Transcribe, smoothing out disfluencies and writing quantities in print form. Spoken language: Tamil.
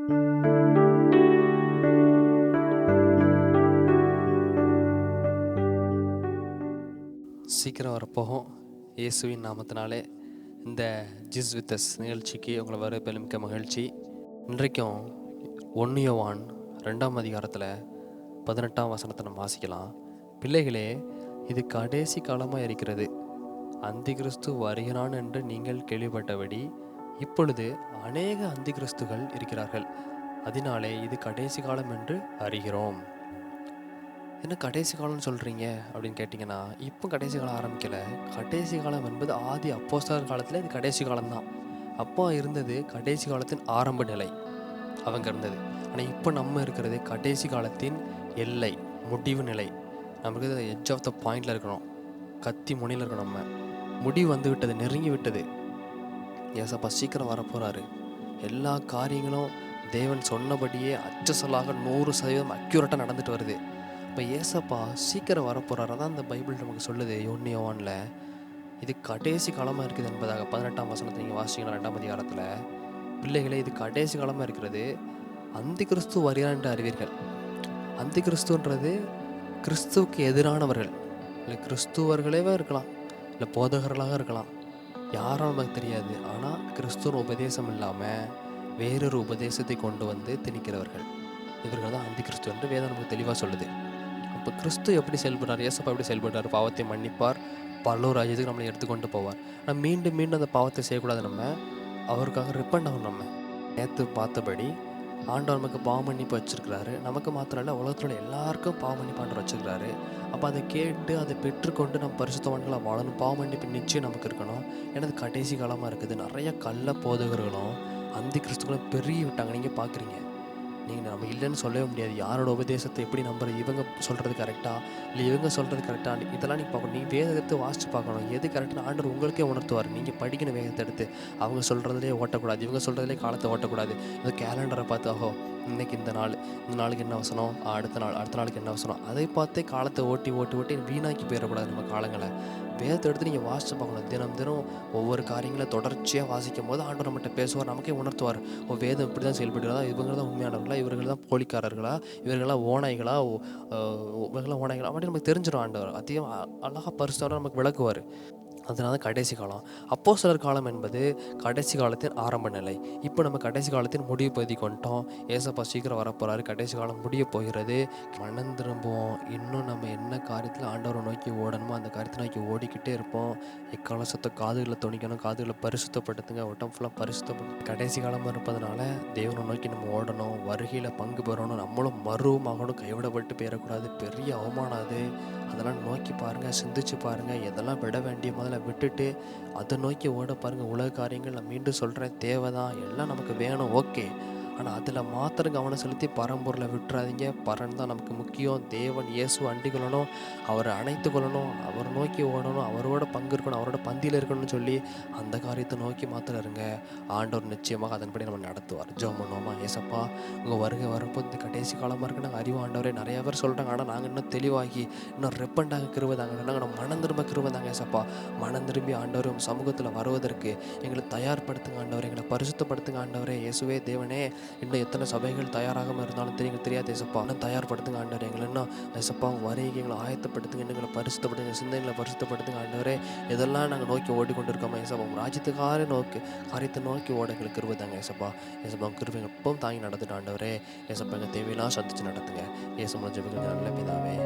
சீக்கிரம் வரப்போகும் இயேசுவின் நாமத்தினாலே இந்த ஜீஸ் வித் அஸ் நிகழ்ச்சிக்கு உங்களை வரவேற்பதில் மிக்க மகிழ்ச்சி. இன்றைக்கும் 1 யோவான் 2ஆம் அதிகாரத்தில் 18ஆம் வசனத்தை நம்ம வாசிக்கலாம். பிள்ளைகளே, இது கடைசி காலமாக இருக்கிறது. அந்தி கிறிஸ்து வருகிறான் என்று நீங்கள் கேள்விப்பட்டபடி இப்பொழுது அநேக அந்தி கிறிஸ்துகள் இருக்கிறார்கள். அதனாலே இது கடைசி காலம் என்று அறிகிறோம். என்ன கடைசி காலம்னு சொல்கிறீங்க அப்படின்னு கேட்டிங்கன்னா, இப்போ கடைசி காலம் ஆரம்பிக்கலை. கடைசி காலம் என்பது ஆதி அப்போஸ்தலர் காலத்தில் இது கடைசி காலம்தான். அப்போ இருந்தது கடைசி காலத்தின் ஆரம்ப நிலை, அவங்க இருந்தது. ஆனால் இப்போ நம்ம இருக்கிறது கடைசி காலத்தின் எல்லை, முடிவு நிலை. நமக்கு எட்ஜ் ஆஃப் த பாயிண்டில் இருக்கிறோம், கத்தி முனையில் இருக்கணும். நம்ம முடிவு வந்து விட்டது, நெருங்கி விட்டது. ஏசப்பா சீக்கிரம் வரப்போகிறாரு. எல்லா காரியங்களும் தேவன் சொன்னபடியே அச்சசலாக 100% அக்யூரேட்டாக நடந்துட்டு வருது. இப்போ ஏசப்பா சீக்கிரம் வரப்போகிறாரு. அதான் அந்த பைபிள் நமக்கு சொல்லுது 1 யோவானில் இது கடைசி காலமாக இருக்குது என்பதாக. 18ஆம் வசனத்தை நீங்கள் வாசிங்கன்னா 2ஆம் அதிகாரத்தில், பிள்ளைகளே இது கடைசி காலமாக இருக்கிறது, அந்தி கிறிஸ்து வருகிறார் என்று அறிவீர்கள். அந்தி கிறிஸ்துன்றது கிறிஸ்துவுக்கு எதிரானவர்கள், இல்லை கிறிஸ்துவர்களே இருக்கலாம், இல்லை போதகர்களாக இருக்கலாம், யாரும் நமக்கு தெரியாது. ஆனால் கிறிஸ்துவ உபதேசம் இல்லாமல் வேறொரு உபதேசத்தை கொண்டு வந்து திணிக்கிறவர்கள், இவர்கள் தான் அந்தி கிறிஸ்து என்று வேதம் நமக்கு தெளிவாக சொல்லுது. அப்போ கிறிஸ்து எப்படி செயல்படுறார், ஏசப்பா எப்படி செயல்படுறார்? பாவத்தை மன்னிப்பார், பல்லோர் ராஜ்யத்துக்கு நம்மளை எடுத்துக்கொண்டு போவார். ஆனால் மீண்டும் மீண்டும் அந்த பாவத்தை செய்யக்கூடாது. நம்ம அவருக்காக ரிப்பண்ட் ஆகணும். நம்ம நேற்று பார்த்தபடி ஆண்டவர் நமக்கு பாவ மன்னிப்பு வச்சுருக்கிறாரு. நமக்கு மாத்திரம் இல்லை, உலகத்தில் எல்லாருக்கும் பாவ மன்னிப்பு ஆண்டவர் வச்சுருக்கிறாரு. அப்போ அதை கேட்டு அதை பெற்றுக்கொண்டு நம்ம பரிசுத்தவான்களாக வாழணும். பாவ மன்னிப்பு நிச்சயம் நமக்கு இருக்கணும். ஏன்னா அது கடைசி காலமாக இருக்குது. நிறைய கள்ள போதகர்களும் அந்தி கிறிஸ்துக்களும் பெருகி விட்டாங்க. நீங்கள் பார்க்குறீங்க. நீங்கள் நம்ம இல்லைன்னு சொல்லவே முடியாது. யாரோட உபதேசத்தை எப்படி நம்புறது, இவங்க சொல்கிறது கரெக்டாக இல்லை இவங்க சொல்கிறது கரெக்டாக, இதெல்லாம் நீங்கள் பார்க்கணும். நீங்கள் வேதத்தை வாசித்து பார்க்கணும், எது கரெக்டாக ஆண்டவர் உங்களுக்கே உணர்த்துவார். நீங்கள் படிக்கணும் வேதத்தை எடுத்து. அவங்க சொல்கிறதுலே ஓட்டக்கூடாது, இவங்க சொல்கிறதுலே காலத்தை ஓட்டக்கூடாது. இந்த கேலண்டரை பார்த்து ஆகோ இன்றைக்கி இந்த நாளுக்கு என்ன அவசரம், அடுத்த நாளுக்கு என்ன அவசரம், அதை பார்த்தே காலத்தை ஓட்டி வீணாக்கி போயிடக்கூடாது நம்ம காலங்களை. வேதத்தை எடுத்து நீங்கள் வாசித்து பார்க்கணும். தினம் ஒவ்வொரு காரியங்களை தொடர்ச்சியாக வாசிக்கும் போது ஆண்டவர் நம்மகிட்ட பேசுவார், நமக்கே உணர்த்துவார். வேதம் இப்படி தான் செயல்படுகிறதா, இவங்க தான் உண்மையானவர்களா, இவர்கள் தான் போலிக்காரர்களா, இவர்களாம் ஓநாய்களா, அப்படி நமக்கு தெரிஞ்சிடும். ஆண்டவர் அதிகம் அழகாக பரிசுத்தவான்கள் நமக்கு விளக்குவார். அதனால தான் கடைசி காலம். அப்போஸ்தலர் காலம் என்பது கடைசி காலத்தின் ஆரம்ப நிலை. இப்போ நம்ம கடைசி காலத்தின் முடிவு பகுதிக்கு வந்துட்டோம். ஏசப்பா சீக்கிரம் வரப்போகிறாரு, கடைசி காலம் முடிய போகிறது. மனம் திரும்புவோம். இன்னும் நம்ம என்ன காரியத்தில் ஆண்டவரை நோக்கி ஓடணுமோ அந்த காரியத்தை நோக்கி ஓடிக்கிட்டே இருப்போம். எக்காலசத்தை காதுகளை துணிக்கணும், காதுகளை பரிசுத்தப்படுத்துங்க, உடம்பு ஃபுல்லாக பரிசுத்தப்படுத்து. கடைசி காலமாக இருப்பதனால தேவனை நோக்கி நம்ம ஓடணும், வருகையில் பங்கு பெறணும், நம்மளும் மருவமாகணும், கைவிடப்பட்டு போயிடக்கூடாது. பெரிய அவமானம் அது. அதெல்லாம் நோக்கி பாருங்கள், சிந்திச்சு பாருங்கள். எதெல்லாம் விட வேண்டிய முதல்ல விட்டுட்டு அதை நோக்கி ஓட பாருங்கள். உலக காரியங்கள் நான் மீண்டும் சொல்கிறேன், தேவை தான், எல்லாம் நமக்கு வேணும், ஓகே. ஆனால் அதில் மாத்திரம் கவனம் செலுத்தி பரம்பொருளை விட்டுறாதீங்க. பரன் தான் நமக்கு முக்கியம். தேவன் இயேசு அண்டி கொள்ளணும், அவரை அணைத்து கொள்ளணும், அவரை நோக்கி ஓடணும், அவரோட பங்கு இருக்கணும், அவரோட பந்தியில் இருக்கணும்னு சொல்லி அந்த காரியத்தை நோக்கி மாத்திரம் இருங்க. ஆண்டவர் நிச்சயமாக அதன்படி நம்ம நடத்துவார். ஜெபம் பண்ணுவோமா? ஏசப்பா, உங்கள் வருகை வரப்போ இந்த கடைசி காலமாக இருக்கு நாங்கள் அறிவு ஆண்டவரே. நிறைய பேர் சொல்கிறாங்க, ஆனால் நாங்கள் இன்னும் தெளிவாகி இன்னும் ரெப்பண்டாக கிருபதாங்க, நாங்கள் மனம் திரும்ப கிருபதாங்க. ஏசப்பா, மனம் திரும்பி ஆண்டவரே உங்கள் சமூகத்தில் வருவதற்கு எங்களை தயார்படுத்துங்க ஆண்டவரே, எங்களை பரிசுத்தப்படுத்துங்க ஆண்டவரே. இயேசுவே தேவனே, இன்னும் எத்தனை சபைகள் தயாராகாமல் இருந்தாலும் தெரியாது ஏசப்பா. இன்னும் தயார்படுத்துங்க ஆண்டவரே. எங்களை இன்னும் ஏசப்பா வரைக்கு எங்களை ஆயத்தப்படுத்துங்க, எங்களை பரிசுத்தப்படுத்துங்க, சிந்தனைகளை பரிசுத்தப்படுத்துங்க ஆண்டவரே. இதெல்லாம் நாங்கள் நோக்கி ஓடிக்கொண்டிருக்கோமா ஏசப்பா? உங்கள் ராஜ்யத்துக்காக காரியத்தை நோக்கி ஓட எங்களுக்கு கிருபைதாங்க ஏசப்பா. ஏசப்பா உங்கள் கிருபை எப்பவும் தாங்கி நடந்துட்டு ஆண்டவரே. ஏசப்பா எங்கள் தேவையெல்லாம் சந்திச்சு நடத்துங்க. ஏசப்பா ஜெபிக்கிறது நல்ல பிதாவே.